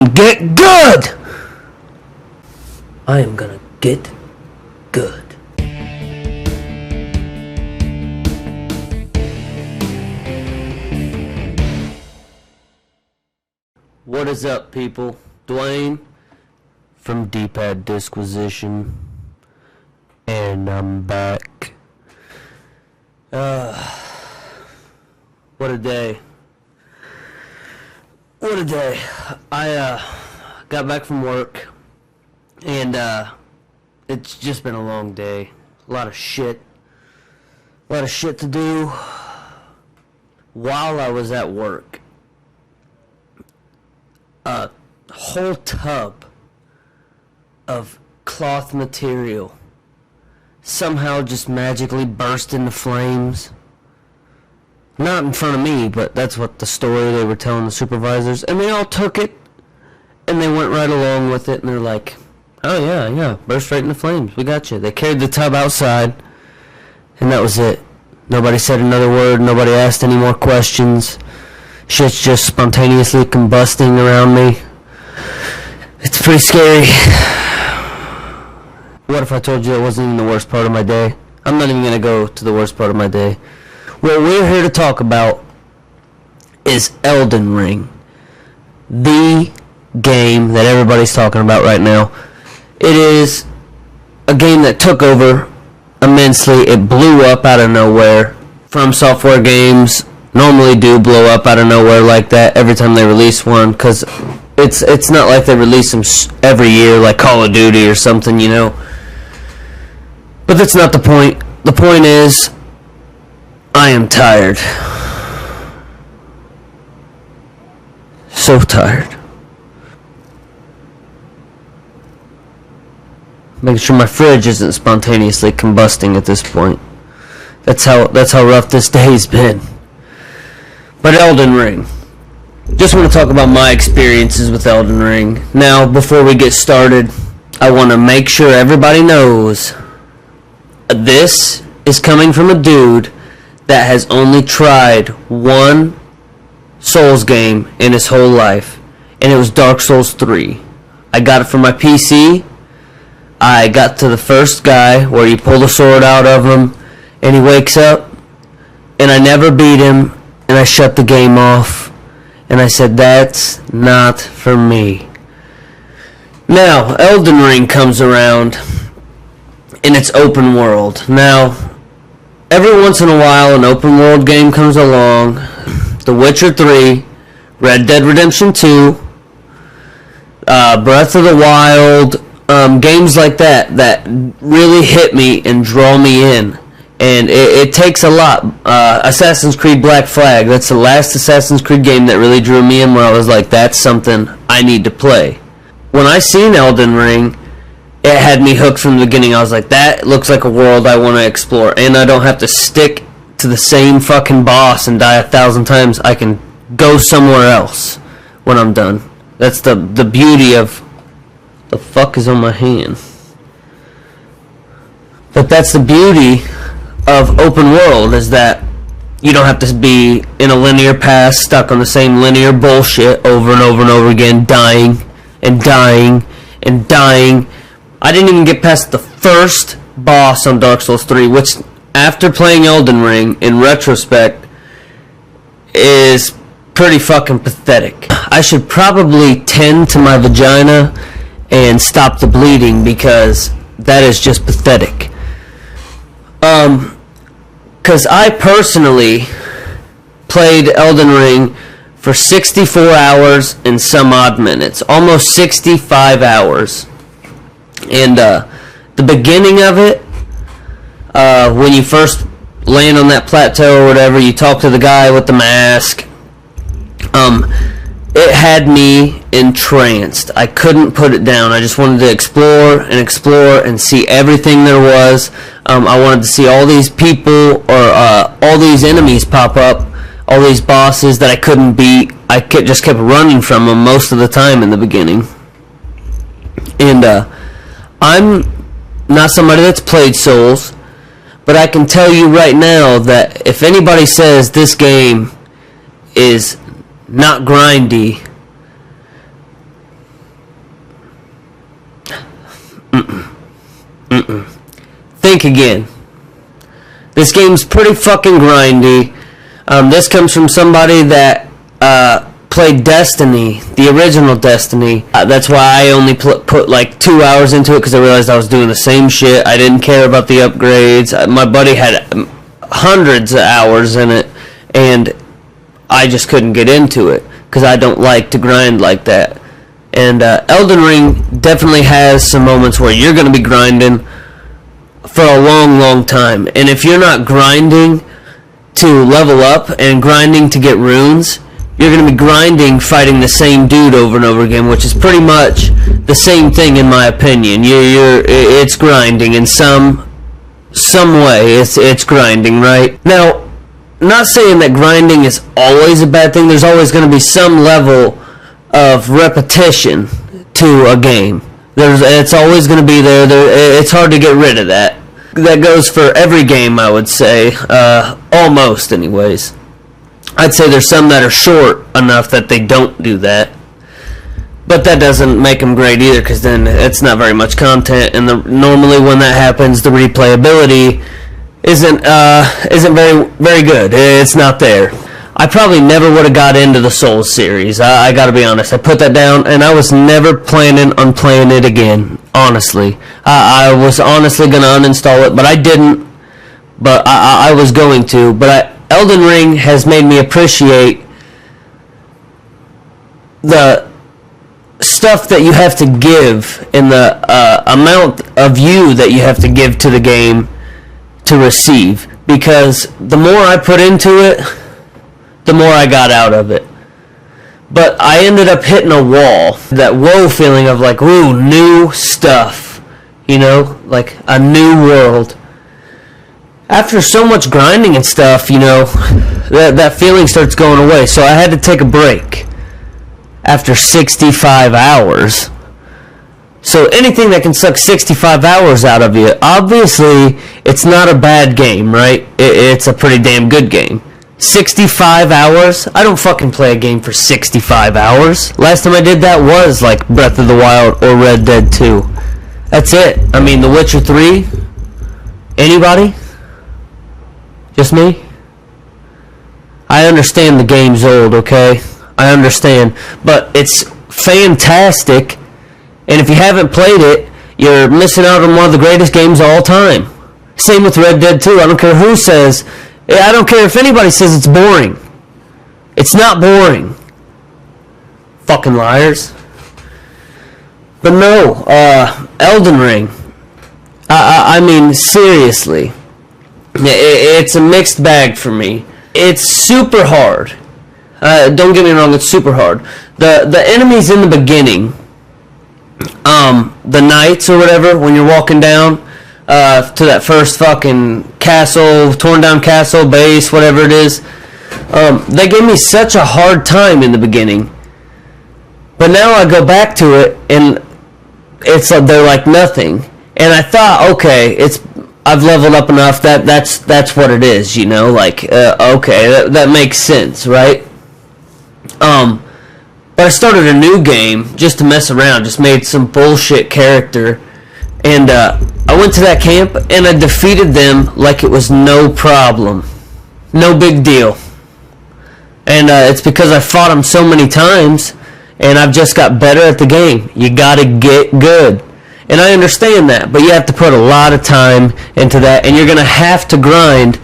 Get good! I am gonna get good. What is up, people? Dwayne from D-Pad Disquisition, and I'm back. What a day. What a day. I got back from work, and it's just been a long day. A lot of shit to do. While I was at work, a whole tub of cloth material somehow just magically burst into flames. Not in front of me, but that's what the story they were telling the supervisors. And they all took it, and they went right along with it, and they're like, oh yeah, burst right into flames. We got you. They carried the tub outside, and that was it. Nobody said another word. Nobody asked any more questions. Shit's just spontaneously combusting around me. It's pretty scary. What if I told you it wasn't even the worst part of my day? I'm not even going to go to the worst part of my day. What we're here to talk about is Elden Ring. The game that everybody's talking about right now. It is a game that took over immensely. It blew up out of nowhere. From Software games normally do blow up out of nowhere like that every time they release one, because it's not like they release them every year like Call of Duty or something, you know. But that's not the point. The point is, I am tired. So tired. Making sure my fridge isn't spontaneously combusting at this point. That's how rough this day's been. But Elden Ring. Just want to talk about my experiences with Elden Ring. Now, before we get started, I want to make sure everybody knows this is coming from a dude that has only tried one Souls game in his whole life, and it was Dark Souls 3. I got it for my PC. I got to the first guy where you pull the sword out of him and he wakes up, and I never beat him, and I shut the game off, and I said, that's not for me. Now, Elden Ring comes around, and it's open world. Now, every once in a while, an open world game comes along. The Witcher 3, Red Dead Redemption 2, Breath of the Wild, games like that really hit me and draw me in. And it takes a lot. Assassin's Creed Black Flag, that's the last Assassin's Creed game that really drew me in, where I was like, that's something I need to play. When I seen Elden Ring, it had me hooked from the beginning. I was like, that looks like a world I want to explore, and I don't have to stick to the same fucking boss and die 1,000 times. I can go somewhere else when I'm done. That's the beauty of... The fuck is on my hand? But that's the beauty of open world, is that you don't have to be in a linear path, stuck on the same linear bullshit over and over and over again, dying and dying and dying. I didn't even get past the first boss on Dark Souls 3, which, after playing Elden Ring, in retrospect, is pretty fucking pathetic. I should probably tend to my vagina and stop the bleeding, because that is just pathetic. Because I personally played Elden Ring for 64 hours and some odd minutes. Almost 65 hours. And the beginning of it, when you first land on that plateau or whatever, you talk to the guy with the mask. It had me entranced. I couldn't put it down. I just wanted to explore and see everything there was. I wanted to see all these people, or all these enemies pop up, all these bosses that I couldn't beat. I just kept running from them most of the time in the beginning. And I'm not somebody that's played Souls, but I can tell you right now that if anybody says this game is not grindy, Think again. This game's pretty fucking grindy. This comes from somebody that played Destiny, the original Destiny. That's why I only put like 2 hours into it, because I realized I was doing the same shit. I didn't care about the upgrades. My buddy had hundreds of hours in it, and I just couldn't get into it because I don't like to grind like that. And Elden Ring definitely has some moments where you're going to be grinding for a long time. And if you're not grinding to level up and grinding to get runes, you're going to be grinding fighting the same dude over and over again, which is pretty much the same thing in my opinion. It's grinding in some way. It's grinding, right? Now, not saying that grinding is always a bad thing. There's always going to be some level of repetition to a game. It's always going to be there. It's hard to get rid of that. That goes for every game, I would say. Almost, anyways. I'd say there's some that are short enough that they don't do that. But that doesn't make them great either, because then it's not very much content. And normally when that happens, the replayability isn't very good. It's not there. I probably never would have got into the Souls series. I gotta be honest. I put that down, and I was never planning on playing it again. Honestly, I was honestly gonna uninstall it, but I didn't. But I was going to. But Elden Ring has made me appreciate the stuff that you have to give, and the amount of you that you have to give to the game to receive. Because the more I put into it, the more I got out of it. But I ended up hitting a wall. That whoa feeling of like, ooh, new stuff. You know, like a new world. After so much grinding and stuff, you know, that feeling starts going away. So I had to take a break after 65 hours. So anything that can suck 65 hours out of you, obviously it's not a bad game, right? It's a pretty damn good game. 65 hours? I don't fucking play a game for 65 hours. Last time I did that was like Breath of the Wild or Red Dead 2. That's it. I mean, The Witcher 3? Anybody? Just me? I understand the game's old, okay? I understand. But it's fantastic. And if you haven't played it, you're missing out on one of the greatest games of all time. Same with Red Dead 2. I don't care who says... I don't care if anybody says it's boring. It's not boring. Fucking liars. But no, Elden Ring. I mean, seriously. It's a mixed bag for me. It's super hard. Don't get me wrong, it's super hard. The enemies in the beginning, the knights or whatever, when you're walking down to that first fucking castle, torn down castle, base, whatever it is, they gave me such a hard time in the beginning. But now I go back to it, and it's like they're like nothing. And I thought, okay, I've leveled up enough. That's what it is, you know. Like, okay, that makes sense, right? But I started a new game just to mess around. Just made some bullshit character, and I went to that camp and I defeated them like it was no problem, no big deal. And it's because I fought them so many times, and I've just got better at the game. You gotta get good. And I understand that, but you have to put a lot of time into that, and you're going to have to grind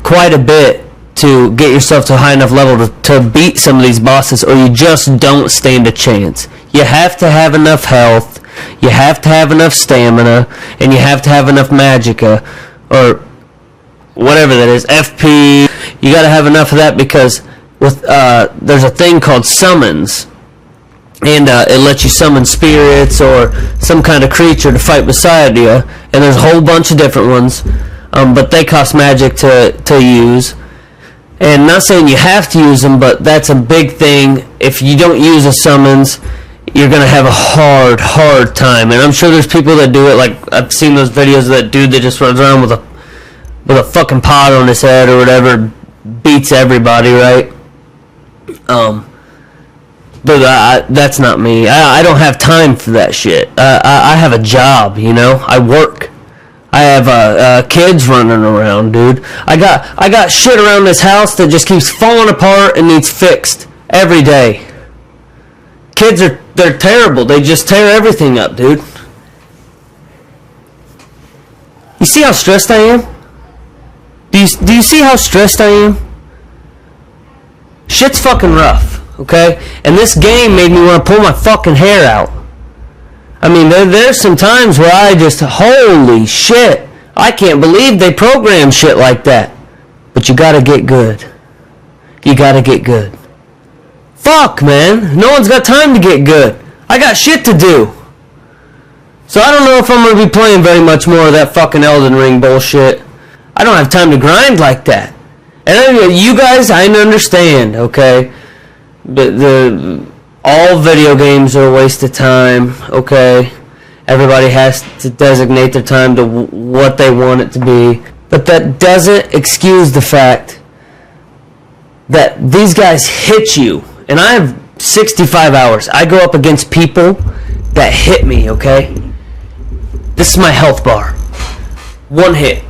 quite a bit to get yourself to a high enough level to beat some of these bosses, or you just don't stand a chance. You have to have enough health, you have to have enough stamina, and you have to have enough magicka, or whatever that is, FP. You got to have enough of that, because with there's a thing called summons. And it lets you summon spirits or some kind of creature to fight beside you. And there's a whole bunch of different ones. But they cost magic to use. And not saying you have to use them, but that's a big thing. If you don't use the summons, you're going to have a hard time. And I'm sure there's people that do it. Like, I've seen those videos of that dude that just runs around with a fucking pot on his head or whatever. Beats everybody, right? But that's not me. I don't have time for that shit. I have a job, you know. I work. I have kids running around, dude. I got shit around this house that just keeps falling apart and needs fixed every day. Kids they're terrible. They just tear everything up, dude. You see how stressed I am? Do you see how stressed I am? Shit's fucking rough, okay? And this game made me want to pull my fucking hair out. I mean, there's some times where I just, holy shit, I can't believe they program shit like that. But you gotta get good. You gotta get good. Fuck, man. No one's got time to get good. I got shit to do. So I don't know if I'm gonna be playing very much more of that fucking Elden Ring bullshit. I don't have time to grind like that. And you guys, I understand, okay? All video games are a waste of time, okay? Everybody has to designate their time to what they want it to be. But that doesn't excuse the fact that these guys hit you. And I have 65 hours. I go up against people that hit me, okay? This is my health bar. One hit.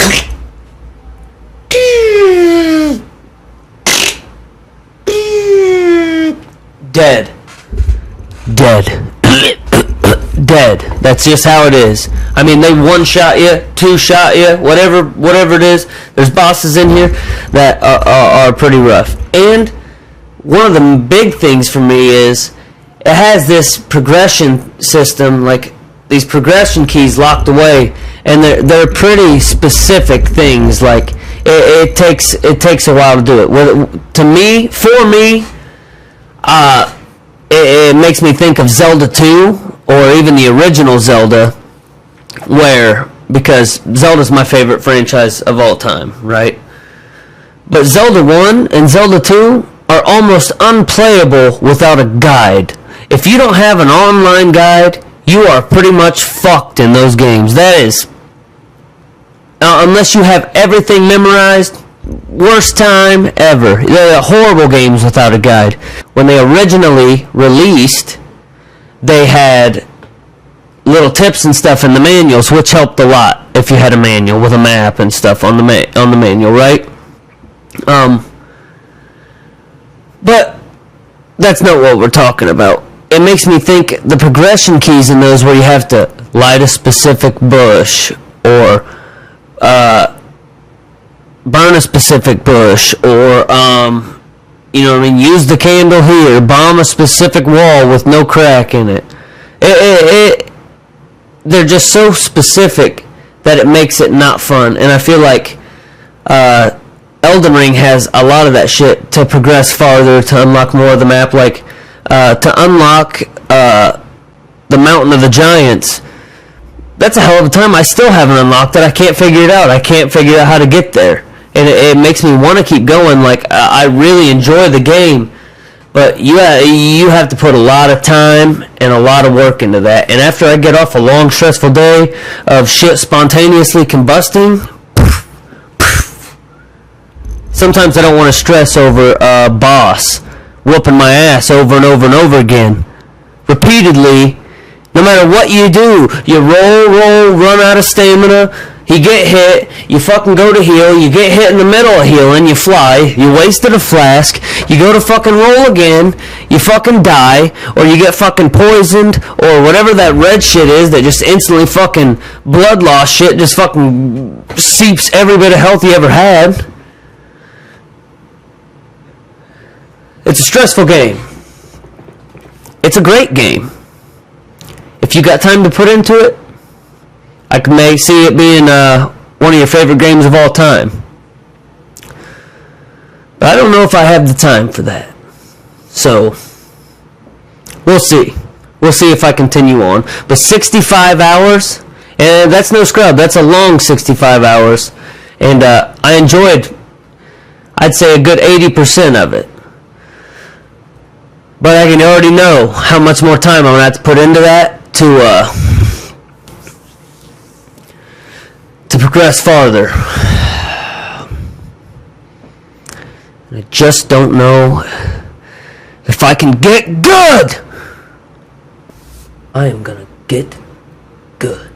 Dead. Dead. That's just how it is. I mean, they one shot you, two shot you, whatever it is. There's bosses in here that are pretty rough. And one of the big things for me is it has this progression system, like these progression keys locked away, and they're pretty specific things. Like it takes a while to do it. For me, it makes me think of Zelda 2 or even the original Zelda, because Zelda's my favorite franchise of all time, right? But Zelda 1 and Zelda 2 are almost unplayable without a guide. If you don't have an online guide, you are pretty much fucked in those games. That is, unless you have everything memorized, worst time ever. They're horrible games without a guide. When they originally released, they had little tips and stuff in the manuals, which helped a lot if you had a manual with a map and stuff on the manual, right? But that's not what we're talking about. It makes me think the progression keys in those where you have to light a specific bush or burn a specific bush, or use the candle here, bomb a specific wall with no crack in it. They're just so specific that it makes it not fun. And I feel like Elden Ring has a lot of that shit to progress farther, to unlock more of the map, like to unlock the Mountain of the Giants. That's a hell of a time. I still haven't unlocked it. I can't figure it out. I can't figure out how to get there. And it makes me want to keep going. Like, I really enjoy the game. But you have to put a lot of time and a lot of work into that. And after I get off a long, stressful day of shit spontaneously combusting, sometimes I don't want to stress over a boss whooping my ass over and over and over again. Repeatedly. No matter what you do, you roll, run out of stamina, you get hit, you fucking go to heal, you get hit in the middle of healing, you fly, you wasted a flask, you go to fucking roll again, you fucking die, or you get fucking poisoned, or whatever that red shit is that just instantly fucking blood loss shit just fucking seeps every bit of health you ever had. It's a stressful game. It's a great game. If you got time to put into it, I may see it being one of your favorite games of all time. But I don't know if I have the time for that. So, we'll see. We'll see if I continue on. But 65 hours, and that's no scrub. That's a long 65 hours. And I enjoyed, I'd say, a good 80% of it. But I can already know how much more time I'm going to have to put into that to progress farther. I just don't know If I can get good, I am gonna get good.